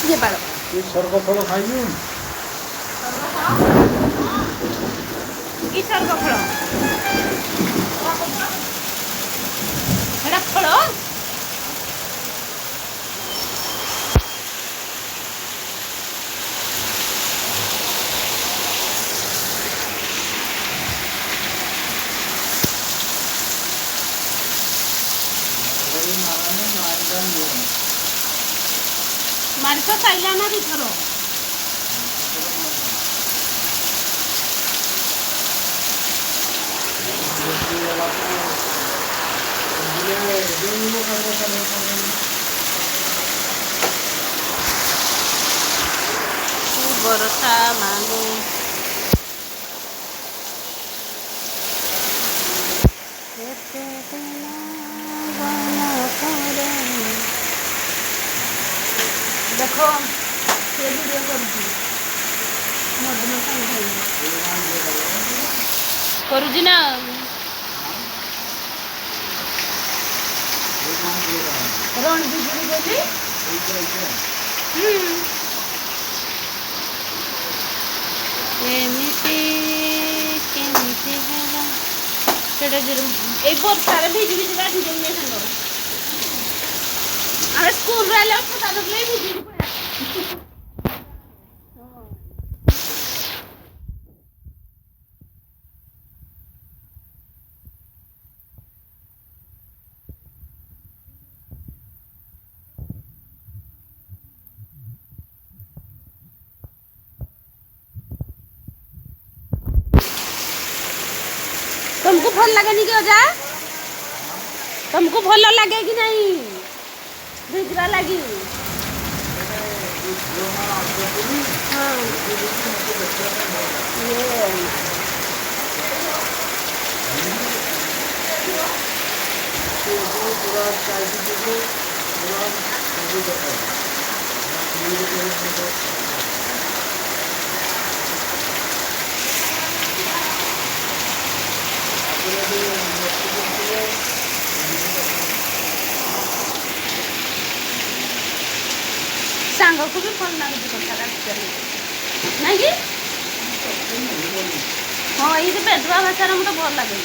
ये पारो ये सर्व फल खाइयो की सर्व फल हेडा फल मारी तो साइला ना दी थरो बरसा मांगो देखो ये वीडियो करूँ ना रण बिजुली बोली एमिति केमिति होला सेटा ए वर्षारे भिजि भिजि गाठी देने संग अरे स्कूल रे ले छता धरले भिजि तुमको भल लगे नहीं क्या जा तुमको भल लगे कि नहीं भिजवा लगी हाँ सांग को भी फल ना दे कथा नहीं कि हाँ ये बेदुआ भाषा मुझे भल लगे